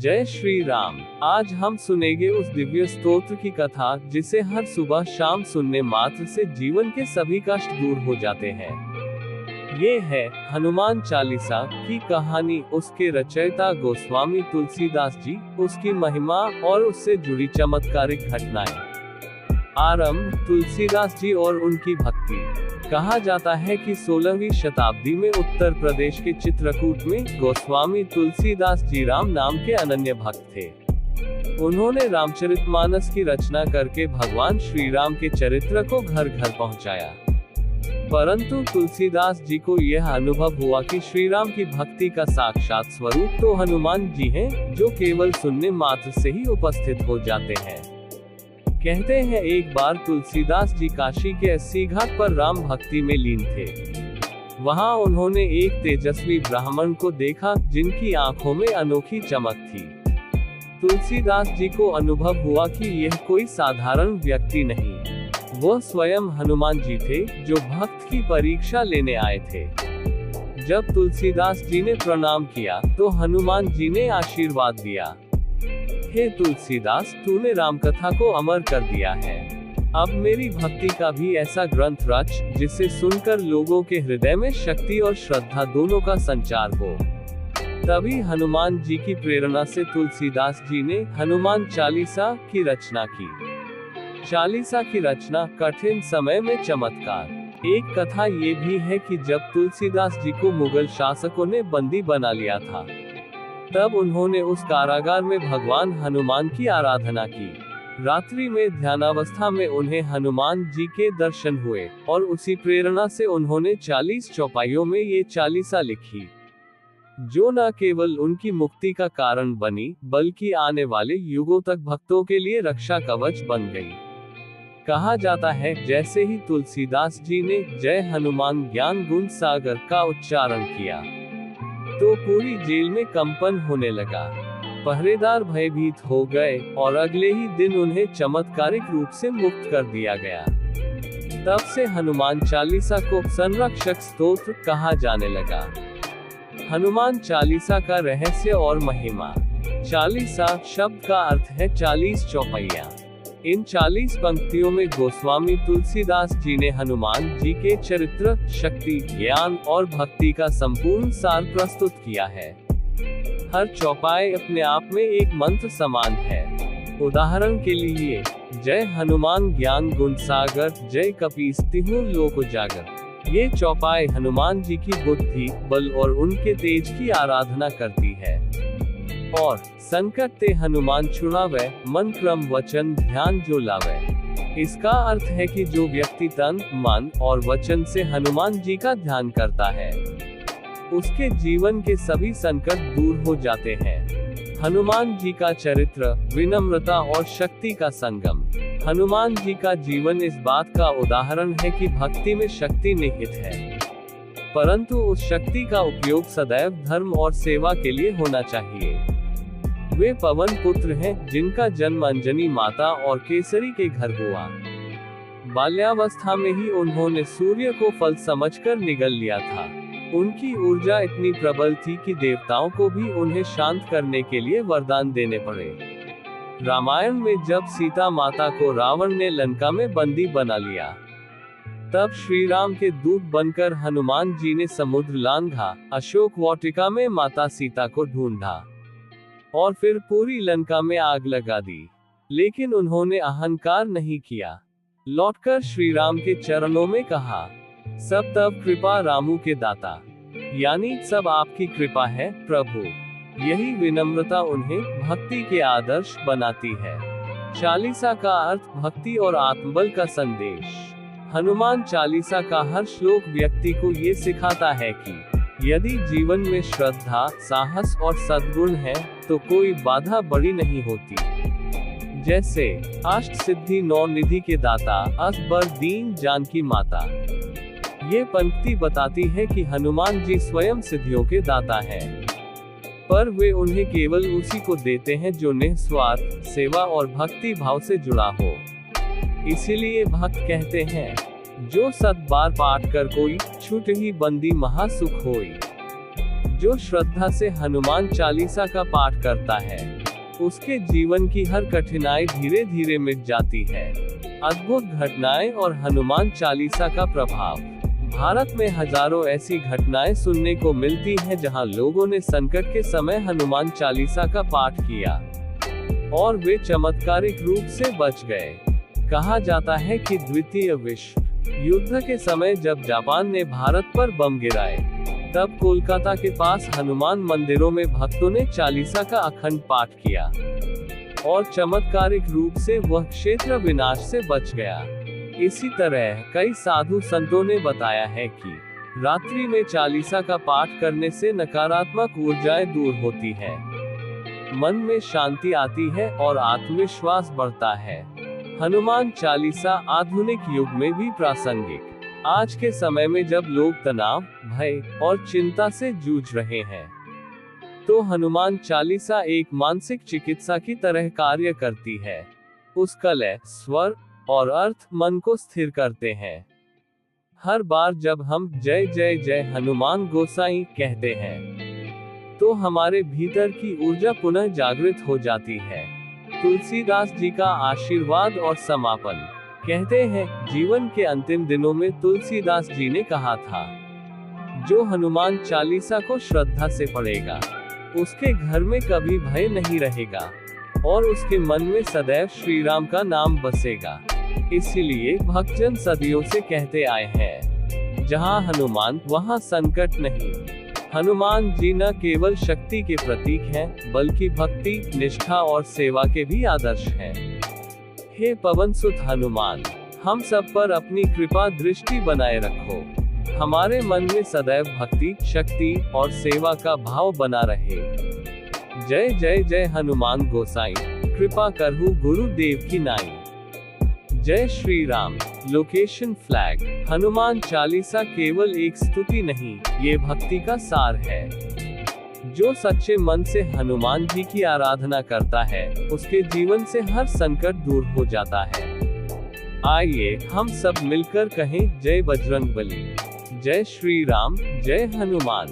जय श्री राम। आज हम सुनेंगे उस दिव्य स्तोत्र की कथा जिसे हर सुबह शाम सुनने मात्र से जीवन के सभी कष्ट दूर हो जाते हैं। ये है हनुमान चालीसा की कहानी। उसके रचयिता गोस्वामी तुलसीदास जी, उसकी महिमा और उससे जुड़ी चमत्कारिक घटनाएं। आरंभ तुलसीदास जी और उनकी भक्ति। कहा जाता है कि 16वीं शताब्दी में उत्तर प्रदेश के चित्रकूट में गोस्वामी तुलसीदास जी राम नाम के अनन्य भक्त थे। उन्होंने रामचरितमानस की रचना करके भगवान श्री राम के चरित्र को घर घर पहुंचाया। परंतु तुलसीदास जी को यह अनुभव हुआ कि श्री राम की भक्ति का साक्षात स्वरूप तो हनुमान जी हैं, जो केवल सुनने मात्र से ही उपस्थित हो जाते हैं। कहते हैं एक बार तुलसीदास जी काशी के 80 घाट पर राम भक्ति में लीन थे। वहां उन्होंने एक तेजस्वी ब्राह्मण को देखा जिनकी आंखों में अनोखी चमक थी। तुलसीदास जी को अनुभव हुआ कि यह कोई साधारण व्यक्ति नहीं, वह स्वयं हनुमान जी थे, जो भक्त की परीक्षा लेने आए थे। जब तुलसीदास जी ने प्रणाम किया तो हनुमान जी ने आशीर्वाद दिया, हे तुलसीदास, तूने रामकथा को अमर कर दिया है। अब मेरी भक्ति का भी ऐसा ग्रंथ रच जिसे सुनकर लोगों के हृदय में शक्ति और श्रद्धा दोनों का संचार हो। तभी हनुमान जी की प्रेरणा से तुलसीदास जी ने हनुमान चालीसा की रचना की। चालीसा की रचना कठिन समय में चमत्कार। एक कथा ये भी है कि जब तुलसीदास जी को मुगल शासकों ने बंदी बना लिया था, तब उन्होंने उस कारागार में भगवान हनुमान की आराधना की। रात्रि में ध्यानावस्था में उन्हें हनुमान जी के दर्शन हुए और उसी प्रेरणा से उन्होंने 40 चौपाइयों में ये चालीसा लिखी, जो न केवल उनकी मुक्ति का कारण बनी, बल्कि आने वाले युगों तक भक्तों के लिए रक्षा कवच बन गई। कहा जाता है जैसे ही तुलसीदास जी ने जय हनुमान ज्ञान गुण सागर का उच्चारण किया तो पूरी जेल में कंपन होने लगा। पहरेदार भयभीत हो गए और अगले ही दिन उन्हें चमत्कारिक रूप से मुक्त कर दिया गया। तब से हनुमान चालीसा को संरक्षक स्तोत्र कहा जाने लगा। हनुमान चालीसा का रहस्य और महिमा। चालीसा शब्द का अर्थ है 40 चौपाइयां। इन 40 पंक्तियों में गोस्वामी तुलसीदास जी ने हनुमान जी के चरित्र, शक्ति, ज्ञान और भक्ति का संपूर्ण सार प्रस्तुत किया है। हर चौपाई अपने आप में एक मंत्र समान है। उदाहरण के लिए, जय हनुमान ज्ञान गुण सागर, जय कपीस तिहुँ लोक उजागर। ये चौपाई हनुमान जी की बुद्धि, बल और उनके तेज की आराधना करती है। और संकट ते हनुमान छुड़ावे, मन क्रम वचन ध्यान जो लावे। इसका अर्थ है कि जो व्यक्ति तन, मन और वचन से हनुमान जी का ध्यान करता है, उसके जीवन के सभी संकट दूर हो जाते हैं। हनुमान जी का चरित्र, विनम्रता और शक्ति का संगम। हनुमान जी का जीवन इस बात का उदाहरण है कि भक्ति में शक्ति निहित है, परंतु उस शक्ति का उपयोग सदैव धर्म और सेवा के लिए होना चाहिए। वे पवन पुत्र हैं जिनका जन्म अंजनी माता और केसरी के घर हुआ। बाल्यावस्था में ही उन्होंने सूर्य को फल समझकर निगल लिया था। उनकी ऊर्जा इतनी प्रबल थी कि देवताओं को भी उन्हें शांत करने के लिए वरदान देने पड़े। रामायण में जब सीता माता को रावण ने लंका में बंदी बना लिया, तब श्री राम के दूत बनकर हनुमान जी ने समुद्र लांघा, अशोक वाटिका में माता सीता को ढूंढा और फिर पूरी लंका में आग लगा दी। लेकिन उन्होंने अहंकार नहीं किया। लौटकर श्री राम के चरणों में कहा, सब तब कृपा रामू के दाता, यानी सब आपकी कृपा है प्रभु। यही विनम्रता उन्हें भक्ति के आदर्श बनाती है। चालीसा का अर्थ भक्ति और आत्मबल का संदेश। हनुमान चालीसा का हर श्लोक व्यक्ति को ये सिखाता है कि यदि जीवन में श्रद्धा, साहस और सद्गुण है तो कोई बाधा बड़ी नहीं होती। जैसे अष्ट सिद्धि 9 निधि के दाता, असबर दीन जानकी माता। ये पंक्ति बताती है कि हनुमान जी स्वयं सिद्धियों के दाता हैं, पर वे उन्हें केवल उसी को देते हैं जो निस्वार्थ सेवा और भक्ति भाव से जुड़ा हो। इसीलिए भक्त कहते हैं, जो 7 बार पाठ कर कोई, छूट ही बंदी महासुख होई। जो श्रद्धा से हनुमान चालीसा का पाठ करता है, उसके जीवन की हर कठिनाई धीरे धीरे मिट जाती है। अद्भुत घटनाएं और हनुमान चालीसा का प्रभाव। भारत में हजारों ऐसी घटनाएं सुनने को मिलती हैं जहां लोगों ने संकट के समय हनुमान चालीसा का पाठ किया और वे चमत्कारिक रूप से बच गए। कहा जाता है कि द्वितीय विश्व युद्ध के समय जब जापान ने भारत पर बम गिराए, तब कोलकाता के पास हनुमान मंदिरों में भक्तों ने चालीसा का अखंड पाठ किया और चमत्कारिक रूप से वह क्षेत्र विनाश से बच गया। इसी तरह कई साधु संतों ने बताया है कि रात्रि में चालीसा का पाठ करने से नकारात्मक ऊर्जाएं दूर होती है, मन में शांति आती है और आत्मविश्वास बढ़ता है। हनुमान चालीसा आधुनिक युग में भी प्रासंगिक। आज के समय में जब लोग तनाव, भय और चिंता से जूझ रहे हैं, तो हनुमान चालीसा एक मानसिक चिकित्सा की तरह कार्य करती है। उसका लय, स्वर और अर्थ मन को स्थिर करते हैं। हर बार जब हम जय जय जय हनुमान गोसाई कहते हैं, तो हमारे भीतर की ऊर्जा पुनः जागृत हो जाती है। तुलसीदास जी का आशीर्वाद और समापन। कहते हैं, जीवन के अंतिम दिनों में तुलसीदास जी ने कहा था, जो हनुमान चालीसा को श्रद्धा से पढ़ेगा, उसके घर में कभी भय नहीं रहेगा और उसके मन में सदैव श्री राम का नाम बसेगा। इसीलिए भक्तजन सदियों से कहते आए हैं, जहां हनुमान वहां संकट नहीं। हनुमान जी न केवल शक्ति के प्रतीक हैं, बल्कि भक्ति, निष्ठा और सेवा के भी आदर्श हैं। हे पवन सुत हनुमान, हम सब पर अपनी कृपा दृष्टि बनाए रखो। हमारे मन में सदैव भक्ति, शक्ति और सेवा का भाव बना रहे। जय जय जय हनुमान गोसाई, कृपा करहु गुरुदेव की नाई। जय श्री राम। Location flag. हनुमान चालीसा केवल एक स्तुति नहीं, ये भक्ति का सार है। जो सच्चे मन से हनुमान जी की आराधना करता है, उसके जीवन से हर संकट दूर हो जाता है। आइए हम सब मिलकर कहें, जय बजरंगबली, जय श्री राम, जय हनुमान।